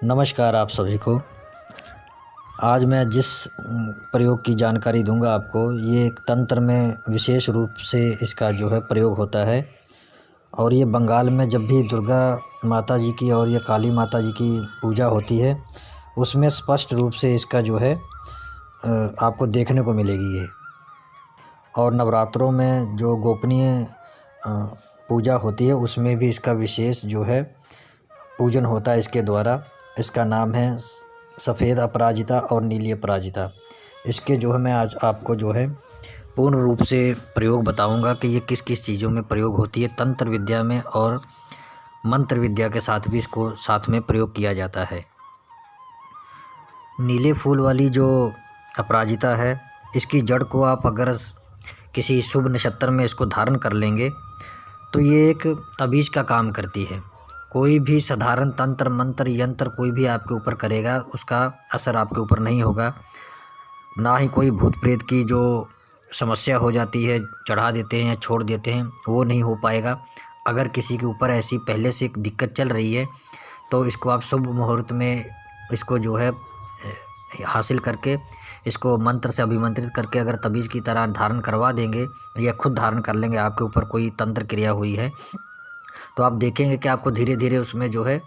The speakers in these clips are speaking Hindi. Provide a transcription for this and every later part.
नमस्कार आप सभी को। आज मैं जिस प्रयोग की जानकारी दूंगा आपको, ये एक तंत्र में विशेष रूप से इसका जो है प्रयोग होता है। और ये बंगाल में जब भी दुर्गा माता जी की और ये काली माता जी की पूजा होती है, उसमें स्पष्ट रूप से इसका जो है आपको देखने को मिलेगी ये। और नवरात्रों में जो गोपनीय पूजा होती है, उसमें भी इसका विशेष जो है पूजन होता है इसके द्वारा। इसका नाम है सफ़ेद अपराजिता और नीली अपराजिता। इसके जो है मैं आज आपको जो है पूर्ण रूप से प्रयोग बताऊंगा कि ये किस किस चीज़ों में प्रयोग होती है। तंत्र विद्या में और मंत्र विद्या के साथ भी इसको साथ में प्रयोग किया जाता है। नीले फूल वाली जो अपराजिता है, इसकी जड़ को आप अगर किसी शुभ नक्षत्र में इसको धारण कर लेंगे तो ये एक ताबीज़ का काम करती है। कोई भी साधारण तंत्र मंत्र यंत्र कोई भी आपके ऊपर करेगा, उसका असर आपके ऊपर नहीं होगा। ना ही कोई भूत प्रेत की जो समस्या हो जाती है, चढ़ा देते हैं या छोड़ देते हैं, वो नहीं हो पाएगा। अगर किसी के ऊपर ऐसी पहले से एक दिक्कत चल रही है तो इसको आप शुभ मुहूर्त में इसको जो है हासिल करके, इसको मंत्र से अभिमंत्रित करके अगर तबीज़ की तरह धारण करवा देंगे या खुद धारण कर लेंगे, आपके ऊपर कोई तंत्र क्रिया हुई है तो आप देखेंगे कि आपको धीरे धीरे उसमें जो है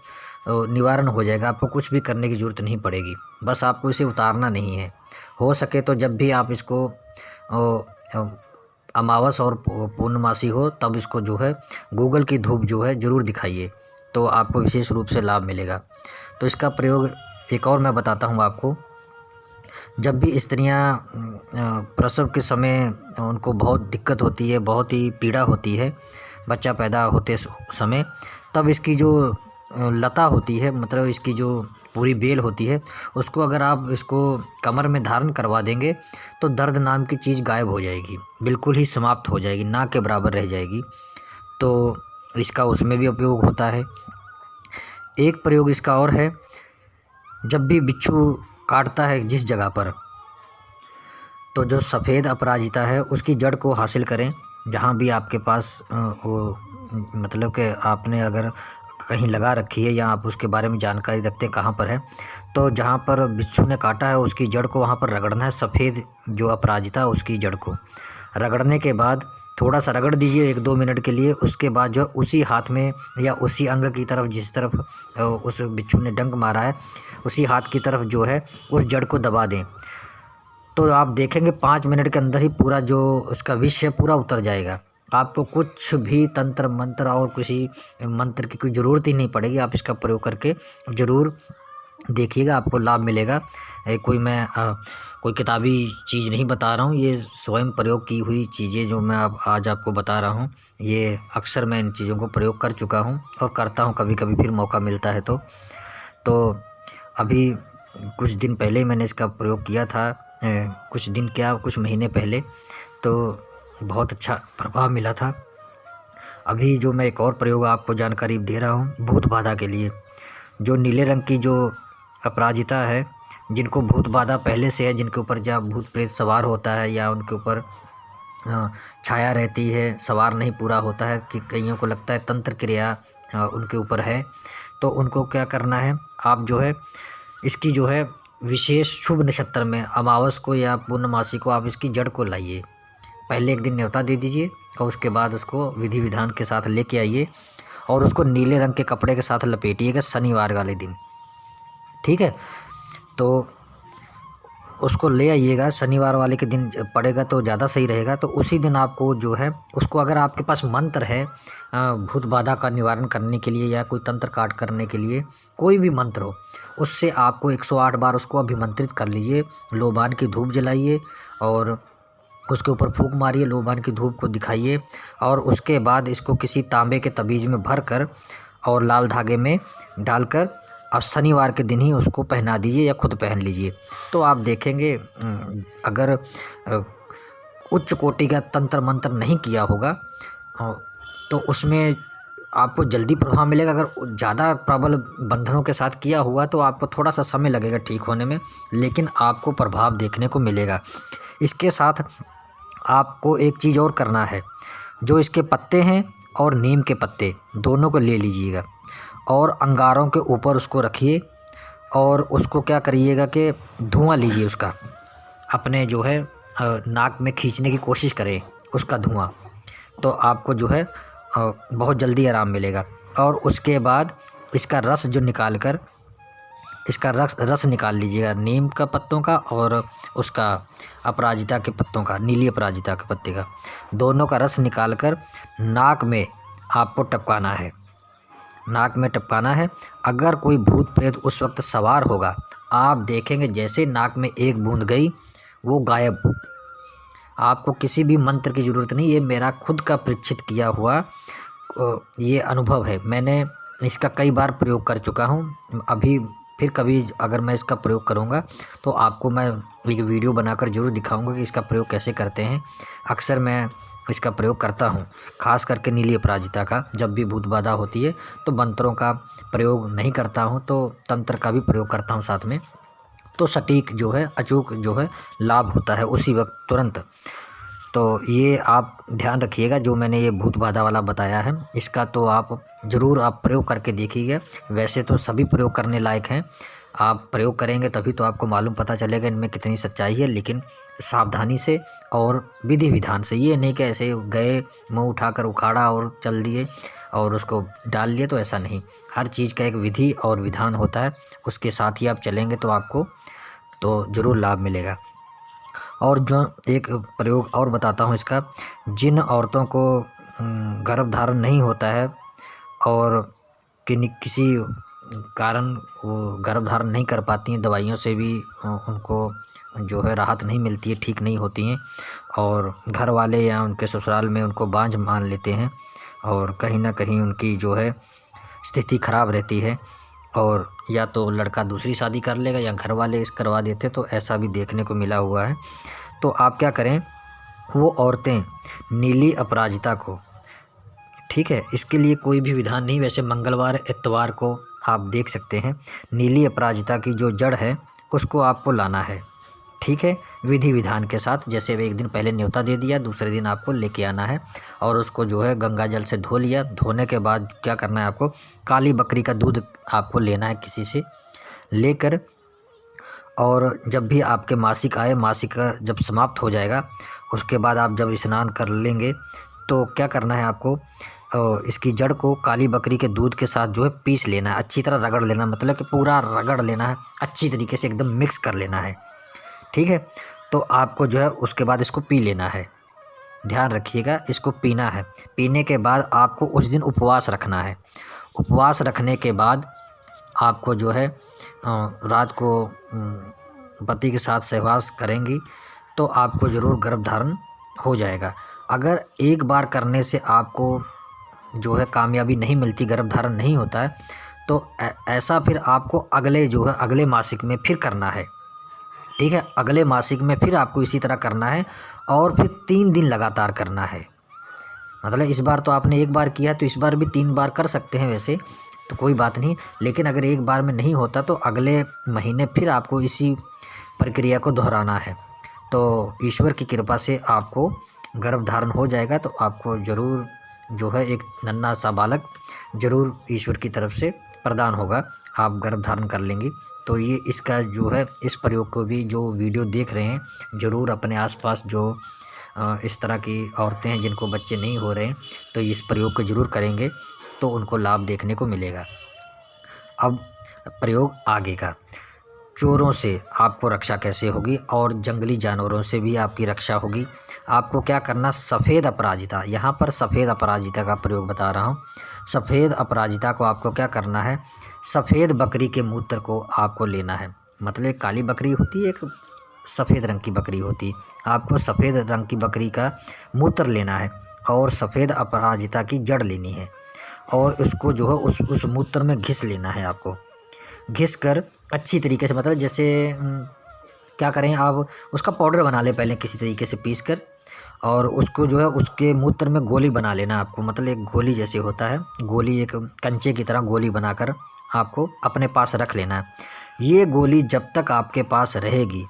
निवारण हो जाएगा। आपको कुछ भी करने की ज़रूरत नहीं पड़ेगी, बस आपको इसे उतारना नहीं है। हो सके तो जब भी आप इसको अमावस और पूर्णमासी हो तब इसको जो है गूगल की धूप जो है ज़रूर दिखाइए, तो आपको विशेष रूप से लाभ मिलेगा। तो इसका प्रयोग एक और मैं बताता हूँ आपको। जब भी स्त्रियां प्रसव के समय उनको बहुत दिक्कत होती है, बहुत ही पीड़ा होती है बच्चा पैदा होते समय, तब इसकी जो लता होती है, मतलब इसकी जो पूरी बेल होती है, उसको अगर आप इसको कमर में धारण करवा देंगे तो दर्द नाम की चीज़ गायब हो जाएगी, बिल्कुल ही समाप्त हो जाएगी, ना के बराबर रह जाएगी। तो इसका उसमें भी उपयोग होता है। एक प्रयोग इसका और है, जब भी बिच्छू काटता है जिस जगह पर, तो जो सफ़ेद अपराजिता है उसकी जड़ को हासिल करें। जहाँ भी आपके पास वो मतलब कि आपने अगर कहीं लगा रखी है या आप उसके बारे में जानकारी रखते हैं कहाँ पर है, तो जहाँ पर बिच्छू ने काटा है उसकी जड़ को वहाँ पर रगड़ना है। सफ़ेद जो अपराजिता उसकी जड़ को रगड़ने के बाद थोड़ा सा रगड़ दीजिए 1-2 मिनट के लिए। उसके बाद जो उसी हाथ में या उसी अंग की तरफ, जिस तरफ उस बिच्छू ने डंक मारा है, उसी हाथ की तरफ जो है उस जड़ को दबा दें। तो आप देखेंगे 5 मिनट के अंदर ही पूरा जो उसका विष है पूरा उतर जाएगा। आपको कुछ भी तंत्र मंत्र और किसी मंत्र की कोई ज़रूरत ही नहीं पड़ेगी। आप इसका प्रयोग करके ज़रूर देखिएगा, आपको लाभ मिलेगा। कोई किताबी चीज़ नहीं बता रहा हूँ, ये स्वयं प्रयोग की हुई चीज़ें जो मैं आज आपको बता रहा हूँ। ये अक्सर मैं इन चीज़ों को प्रयोग कर चुका हूँ और करता हूँ, कभी कभी फिर मौका मिलता है तो अभी कुछ दिन पहले ही मैंने इसका प्रयोग किया था। कुछ दिन क्या, कुछ महीने पहले, तो बहुत अच्छा प्रभाव मिला था। अभी जो मैं एक और प्रयोग आपको जानकारी दे रहा हूँ भूत बाधा के लिए। जो नीले रंग की जो अपराजिता है, जिनको भूत बाधा पहले से है, जिनके ऊपर जहाँ भूत प्रेत सवार होता है या उनके ऊपर छाया रहती है, सवार नहीं पूरा होता है, कि कईयों को लगता है तंत्र क्रिया उनके ऊपर है, तो उनको क्या करना है, आप जो है इसकी जो है विशेष शुभ नक्षत्र में अमावस को या पूर्णमासी को आप इसकी जड़ को लाइए। पहले एक दिन न्योता दे दीजिए और उसके बाद उसको विधि विधान के साथ लेके आइए और उसको नीले रंग के कपड़े के साथ लपेटिएगा शनिवार वाले दिन। ठीक है, तो उसको ले आइएगा, शनिवार वाले के दिन पड़ेगा तो ज़्यादा सही रहेगा। तो उसी दिन आपको जो है उसको, अगर आपके पास मंत्र है भूत बाधा का निवारण करने के लिए या कोई तंत्र काट करने के लिए, कोई भी मंत्र हो, उससे आपको 108 बार उसको अभिमंत्रित कर लीजिए। लोबान की धूप जलाइए और उसके ऊपर फूंक मारिए, लोबान की धूप को दिखाइए और उसके बाद इसको किसी तांबे के तबीज में भर कर और लाल धागे में डालकर अब शनिवार के दिन ही उसको पहना दीजिए या खुद पहन लीजिए। तो आप देखेंगे, अगर उच्च कोटि का तंत्र मंत्र नहीं किया होगा तो उसमें आपको जल्दी प्रभाव मिलेगा। अगर ज़्यादा प्रबल बंधनों के साथ किया हुआ तो आपको थोड़ा सा समय लगेगा ठीक होने में, लेकिन आपको प्रभाव देखने को मिलेगा। इसके साथ आपको एक चीज़ और करना है, जो इसके पत्ते हैं और नीम के पत्ते दोनों को ले लीजिएगा और अंगारों के ऊपर उसको रखिए और उसको क्या करिएगा कि धुआं लीजिए उसका, अपने जो है नाक में खींचने की कोशिश करें उसका धुआं, तो आपको जो है बहुत जल्दी आराम मिलेगा। और उसके बाद इसका रस जो निकाल कर, इसका रस निकाल लीजिएगा नीम का पत्तों का और उसका अपराजिता के पत्तों का, नीली अपराजिता के पत्ते का, दोनों का रस निकाल कर नाक में आपको टपकाना है, नाक में टपकाना है। अगर कोई भूत प्रेत उस वक्त सवार होगा, आप देखेंगे जैसे नाक में एक बूंद गई वो गायब। आपको किसी भी मंत्र की ज़रूरत नहीं, ये मेरा खुद का परीक्षित किया हुआ ये अनुभव है। मैंने इसका कई बार प्रयोग कर चुका हूँ। अभी फिर कभी अगर मैं इसका प्रयोग करूँगा तो आपको मैं एक वीडियो बनाकर ज़रूर दिखाऊँगा कि इसका प्रयोग कैसे करते हैं। अक्सर मैं इसका प्रयोग करता हूँ, ख़ास करके नीली अपराजिता का। जब भी भूत बाधा होती है तो मंत्रों का प्रयोग नहीं करता हूँ, तो तंत्र का भी प्रयोग करता हूँ साथ में, तो सटीक जो है, अचूक जो है लाभ होता है उसी वक्त तुरंत। तो ये आप ध्यान रखिएगा, जो मैंने ये भूत बाधा वाला बताया है इसका तो आप ज़रूर आप प्रयोग करके देखिएगा। वैसे तो सभी प्रयोग करने लायक हैं, आप प्रयोग करेंगे तभी तो आपको मालूम पता चलेगा इनमें कितनी सच्चाई है, लेकिन सावधानी से और विधि विधान से। ये नहीं कि ऐसे गए मुँह उठाकर उखाड़ा और चल दिए और उसको डाल लिए, तो ऐसा नहीं। हर चीज़ का एक विधि और विधान होता है, उसके साथ ही आप चलेंगे तो आपको तो ज़रूर लाभ मिलेगा। और जो एक प्रयोग और बताता हूँ इसका, जिन औरतों को गर्भधारण नहीं होता है और किसी कारण वो गर्भधारण नहीं कर पाती हैं, दवाइयों से भी उनको जो है राहत नहीं मिलती है, ठीक नहीं होती हैं, और घर वाले या उनके ससुराल में उनको बांझ मान लेते हैं और कहीं ना कहीं उनकी जो है स्थिति ख़राब रहती है, और या तो लड़का दूसरी शादी कर लेगा या घर वाले इस करवा देते, तो ऐसा भी देखने को मिला हुआ है। तो आप क्या करें, वो औरतें नीली अपराजिता को, ठीक है, इसके लिए कोई भी विधान नहीं, वैसे मंगलवार इतवार को आप देख सकते हैं, नीली अपराजिता की जो जड़ है उसको आपको लाना है, ठीक है, विधि विधान के साथ। जैसे एक दिन पहले न्योता दे दिया, दूसरे दिन आपको लेके आना है और उसको जो है गंगा जल से धो लिया। धोने के बाद क्या करना है, आपको काली बकरी का दूध आपको लेना है किसी से लेकर, और जब भी आपके मासिक आए, मासिक जब समाप्त हो जाएगा उसके बाद आप जब स्नान कर लेंगे तो क्या करना है, आपको इसकी जड़ को काली बकरी के दूध के साथ जो है पीस लेना है, अच्छी तरह रगड़ लेना, मतलब कि पूरा रगड़ लेना है, अच्छी तरीके से एकदम मिक्स कर लेना है, ठीक है। तो आपको जो है उसके बाद इसको पी लेना है, ध्यान रखिएगा, इसको पीना है। पीने के बाद आपको उस दिन उपवास रखना है। उपवास रखने के बाद आपको जो है रात को पति के साथ सहवास करेंगी तो आपको ज़रूर गर्भधारण हो जाएगा। अगर एक बार करने से आपको जो है कामयाबी नहीं मिलती, गर्भधारण नहीं होता है, तो ऐसा फिर आपको अगले जो है अगले मासिक में फिर करना है, ठीक है। अगले मासिक में फिर आपको इसी तरह करना है और फिर 3 दिन लगातार करना है। मतलब इस बार तो आपने एक बार किया तो इस बार भी 3 बार कर सकते हैं वैसे तो कोई बात नहीं, लेकिन अगर एक बार में नहीं होता तो अगले महीने फिर आपको इसी प्रक्रिया को दोहराना है। तो ईश्वर की कृपा से आपको गर्भधारण हो जाएगा, तो आपको ज़रूर जो है एक नन्हा सा बालक ज़रूर ईश्वर की तरफ से प्रदान होगा, आप गर्भधारण कर लेंगे। तो ये इसका जो है इस प्रयोग को भी जो वीडियो देख रहे हैं ज़रूर अपने आसपास जो इस तरह की औरतें हैं जिनको बच्चे नहीं हो रहे हैं तो इस प्रयोग को ज़रूर करेंगे तो उनको लाभ देखने को मिलेगा। अब प्रयोग आगे का, चोरों से आपको रक्षा कैसे होगी और जंगली जानवरों से भी आपकी रक्षा होगी। आपको क्या करना, सफ़ेद अपराजिता, यहाँ पर सफ़ेद अपराजिता का प्रयोग बता रहा हूँ। सफ़ेद अपराजिता को आपको क्या करना है, सफ़ेद बकरी के मूत्र को आपको लेना है। मतलब काली बकरी होती है, एक सफ़ेद रंग की बकरी होती है, आपको सफ़ेद रंग की बकरी का मूत्र लेना है और सफ़ेद अपराजिता की जड़ लेनी है और उसको जो है उस मूत्र में घिस लेना है। आपको घिस कर अच्छी तरीके से, मतलब जैसे क्या करें, आप उसका पाउडर बना लें पहले किसी तरीके से पीस कर, और उसको जो है उसके मूत्र में गोली बना लेना आपको, मतलब एक गोली जैसे होता है, गोली एक कंचे की तरह गोली बनाकर आपको अपने पास रख लेना है। ये गोली जब तक आपके पास रहेगी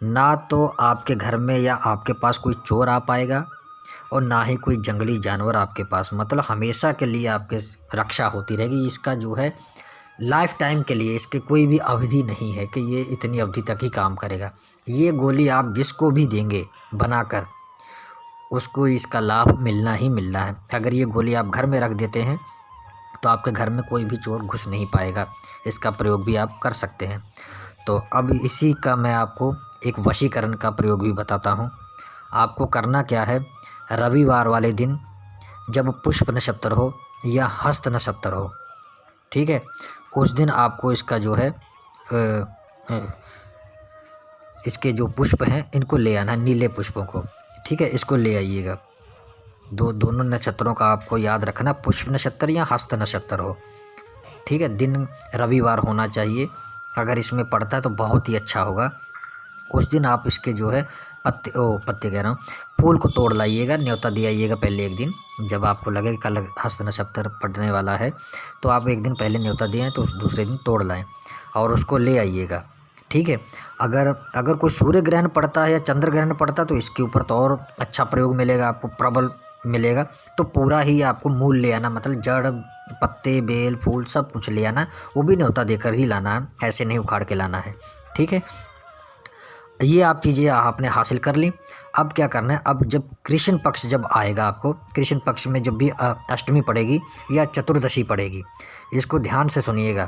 ना तो आपके घर में या आपके पास कोई चोर आ पाएगा और ना ही कोई जंगली जानवर आपके पास, मतलब हमेशा के लिए आपके रक्षा होती रहेगी। इसका जो है लाइफ टाइम के लिए, इसके कोई भी अवधि नहीं है कि ये इतनी अवधि तक ही काम करेगा। ये गोली आप जिसको भी देंगे बनाकर, उसको इसका लाभ मिलना ही मिलना है। अगर ये गोली आप घर में रख देते हैं तो आपके घर में कोई भी चोर घुस नहीं पाएगा। इसका प्रयोग भी आप कर सकते हैं। तो अब इसी का मैं आपको एक वशीकरण का प्रयोग भी बताता हूँ। आपको करना क्या है, रविवार वाले दिन जब पुष्प नक्षत्र हो या हस्त नक्षत्र हो, ठीक है, उस दिन आपको इसका जो है इसके जो पुष्प हैं इनको ले आना है, नीले पुष्पों को, ठीक है, इसको ले आइएगा। दोनों नक्षत्रों का आपको याद रखना, पुष्प नक्षत्र या हस्त नक्षत्र हो, ठीक है। दिन रविवार होना चाहिए। अगर इसमें पड़ता है तो बहुत ही अच्छा होगा। उस दिन आप इसके जो है पत्ते कह रहा हूँ, फूल को तोड़ लाइएगा, न्योता दे आइएगा पहले एक दिन। जब आपको लगे कि कल हस्त नक्षत्र पड़ने वाला है तो आप एक दिन पहले न्योता दिए हैं तो उस दूसरे दिन तोड़ लाएं और उसको ले आइएगा, ठीक है। अगर कोई सूर्य ग्रहण पड़ता है या चंद्र ग्रहण पड़ता है तो इसके ऊपर तो और अच्छा प्रयोग मिलेगा, आपको प्रबल मिलेगा। तो पूरा ही आपको मूल ले आना, मतलब जड़, पत्ते, बेल, फूल सब कुछ ले आना, वो भी न्योता देकर ही लाना है, ऐसे नहीं उखाड़ के लाना है, ठीक है। ये आप चीज़ें आपने हासिल कर ली। अब क्या करना है, अब जब कृष्ण पक्ष जब आएगा, आपको कृष्ण पक्ष में जब भी अष्टमी पड़ेगी या चतुर्दशी पड़ेगी, इसको ध्यान से सुनिएगा।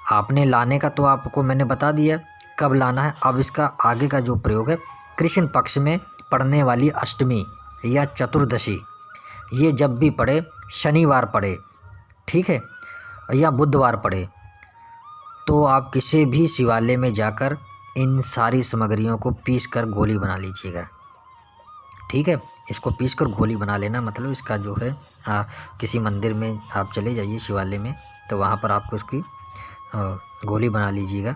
आपने लाने का तो आपको मैंने बता दिया कब लाना है। अब इसका आगे का जो प्रयोग है, कृष्ण पक्ष में पड़ने वाली अष्टमी या चतुर्दशी, ये जब भी पड़े, शनिवार पड़े, ठीक है, या बुधवार पड़े, तो आप किसी भी शिवालय में जाकर इन सारी सामग्रियों को पीस कर गोली बना लीजिएगा, ठीक है। इसको पीस कर गोली बना लेना, मतलब इसका जो है किसी मंदिर में आप चले जाइए शिवालय में, तो वहाँ पर आपको इसकी गोली बना लीजिएगा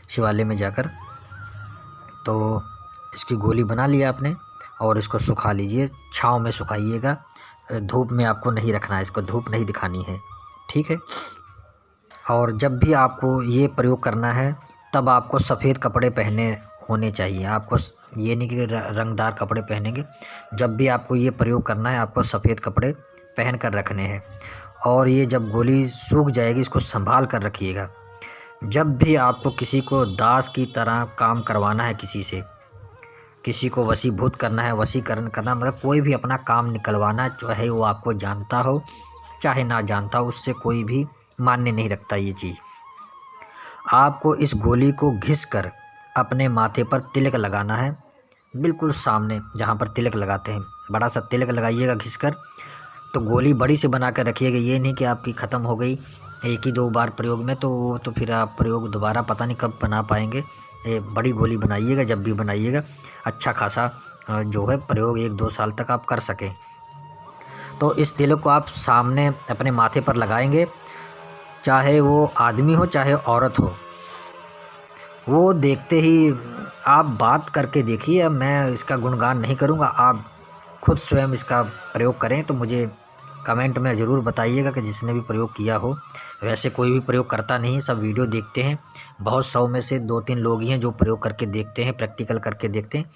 शिवालय में जाकर। तो इसकी गोली बना लिया आपने और इसको सुखा लीजिए, छाँव में सुखाइएगा, धूप में आपको नहीं रखना है, इसको धूप नहीं दिखानी है, ठीक है। और जब भी आपको ये प्रयोग करना है तब आपको सफ़ेद कपड़े पहने होने चाहिए। आपको ये नहीं कि रंगदार कपड़े पहनेंगे, जब भी आपको ये प्रयोग करना है आपको सफ़ेद कपड़े पहन कर रखने हैं। और ये जब गोली सूख जाएगी इसको संभाल कर रखिएगा। जब भी आपको किसी को दास की तरह काम करवाना है, किसी से किसी को वशीभूत करना है, वशीकरण करना, मतलब कोई भी अपना काम निकलवाना, चाहे वो आपको जानता हो चाहे ना जानता हो, उससे कोई भी मान्य नहीं रखता ये चीज़। आपको इस गोली को घिस कर अपने माथे पर तिलक लगाना है, बिल्कुल सामने जहाँ पर तिलक लगाते हैं, बड़ा सा तिलक लगाइएगा घिस कर। तो गोली बड़ी से बना कर रखिएगा, ये नहीं कि आपकी ख़त्म हो गई एक ही दो बार प्रयोग में, तो फिर आप प्रयोग दोबारा पता नहीं कब बना पाएंगे। ये बड़ी गोली बनाइएगा, जब भी बनाइएगा अच्छा खासा जो है प्रयोग 1-2 साल तक आप कर सकें। तो इस तिलक को आप सामने अपने माथे पर लगाएंगे, चाहे वो आदमी हो चाहे औरत हो, वो देखते ही आप बात करके देखिए। अब मैं इसका गुणगान नहीं करूँगा, आप खुद स्वयं इसका प्रयोग करें। तो मुझे कमेंट में ज़रूर बताइएगा कि जिसने भी प्रयोग किया हो। वैसे कोई भी प्रयोग करता नहीं, सब वीडियो देखते हैं, बहुत 100 में से 2-3 लोग ही हैं जो प्रयोग करके देखते हैं, प्रैक्टिकल करके देखते हैं।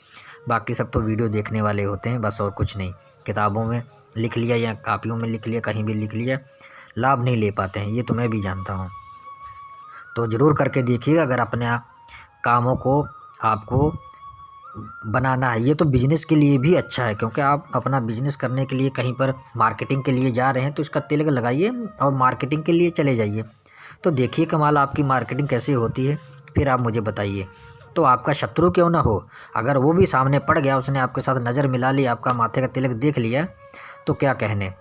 बाकी सब तो वीडियो देखने वाले होते हैं बस, और कुछ नहीं। किताबों में लिख लिया या कापियों में लिख लिया, कहीं भी लिख लिया, लाभ नहीं ले पाते हैं, ये तो मैं भी जानता हूँ। तो ज़रूर करके देखिएगा। अगर अपने कामों को आपको बनाना है, ये तो बिज़नेस के लिए भी अच्छा है, क्योंकि आप अपना बिज़नेस करने के लिए कहीं पर मार्केटिंग के लिए जा रहे हैं तो इसका तिलक लगाइए और मार्केटिंग के लिए चले जाइए। तो देखिए कमाल, आपकी मार्केटिंग कैसे होती है, फिर आप मुझे बताइए। तो आपका शत्रु क्यों ना हो, अगर वो भी सामने पड़ गया, उसने आपके साथ नज़र मिला ली, आपका माथे का तिलक देख लिया, तो क्या कहने।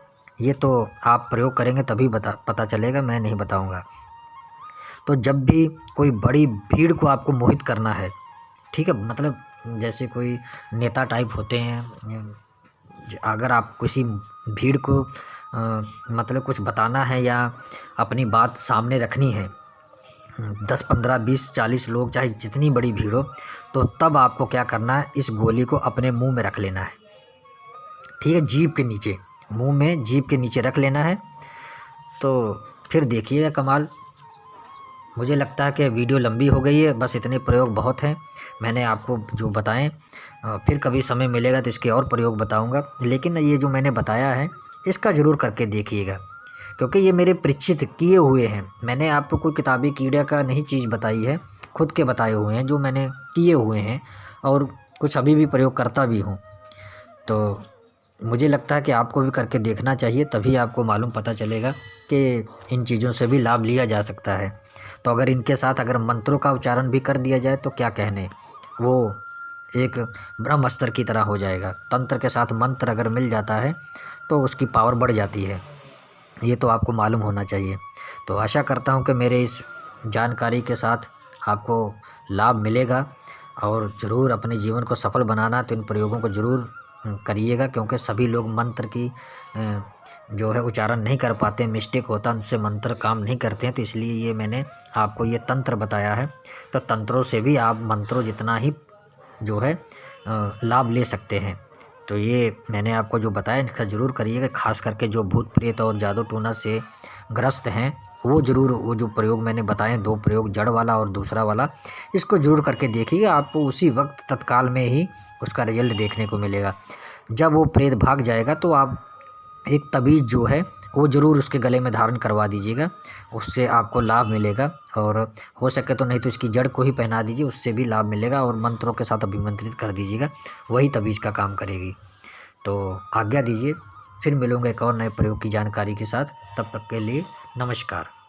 ये तो आप प्रयोग करेंगे तभी पता चलेगा, मैं नहीं बताऊँगा। तो जब भी कोई बड़ी भीड़ को आपको मोहित करना है, ठीक है, मतलब जैसे कोई नेता टाइप होते हैं, अगर आप किसी भीड़ को मतलब कुछ बताना है या अपनी बात सामने रखनी है, 10, 15, 20, 40 लोग, चाहे जितनी बड़ी भीड़ हो, तो तब आपको क्या करना है, इस गोली को अपने मुंह में रख लेना है, ठीक है, जीभ के नीचे, मुंह में जीभ के नीचे रख लेना है। तो फिर देखिएगा कमाल। मुझे लगता है कि वीडियो लंबी हो गई है, बस इतने प्रयोग बहुत हैं मैंने आपको जो बताएं। फिर कभी समय मिलेगा तो इसके और प्रयोग बताऊंगा, लेकिन ये जो मैंने बताया है इसका ज़रूर करके देखिएगा, क्योंकि ये मेरे परीक्षित किए हुए हैं। मैंने आपको कोई किताबी कीड़ा का नहीं चीज़ बताई है, खुद के बताए हुए हैं जो मैंने किए हुए हैं और कुछ अभी भी प्रयोग करता भी हूँ। तो मुझे लगता है कि आपको भी करके देखना चाहिए, तभी आपको मालूम पता चलेगा कि इन चीज़ों से भी लाभ लिया जा सकता है। तो अगर इनके साथ अगर मंत्रों का उच्चारण भी कर दिया जाए तो क्या कहने, वो एक ब्रह्मास्त्र की तरह हो जाएगा। तंत्र के साथ मंत्र अगर मिल जाता है तो उसकी पावर बढ़ जाती है, ये तो आपको मालूम होना चाहिए। तो आशा करता हूँ कि मेरे इस जानकारी के साथ आपको लाभ मिलेगा और ज़रूर अपने जीवन को सफल बनाना तो इन प्रयोगों को ज़रूर करिएगा, क्योंकि सभी लोग मंत्र की जो है उच्चारण नहीं कर पाते, मिस्टेक होता है, उनसे मंत्र काम नहीं करते हैं। तो इसलिए ये मैंने आपको ये तंत्र बताया है। तो तंत्रों से भी आप मंत्रों जितना ही जो है लाभ ले सकते हैं। तो ये मैंने आपको जो बताया इसका ज़रूर करिएगा। ख़ास करके जो भूत प्रेत और जादू टोना से ग्रस्त हैं वो ज़रूर वो जो प्रयोग मैंने बताए, 2 प्रयोग, जड़ वाला और दूसरा वाला, इसको ज़रूर करके देखिएगा। आपको उसी वक्त तत्काल में ही उसका रिजल्ट देखने को मिलेगा। जब वो प्रेत भाग जाएगा तो आप एक तबीज़ जो है वो ज़रूर उसके गले में धारण करवा दीजिएगा, उससे आपको लाभ मिलेगा। और हो सके तो नहीं तो इसकी जड़ को ही पहना दीजिए, उससे भी लाभ मिलेगा। और मंत्रों के साथ अभिमंत्रित कर दीजिएगा, वही तबीज़ का काम करेगी। तो आज्ञा दीजिए, फिर मिलूँगा एक और नए प्रयोग की जानकारी के साथ। तब तक के लिए नमस्कार।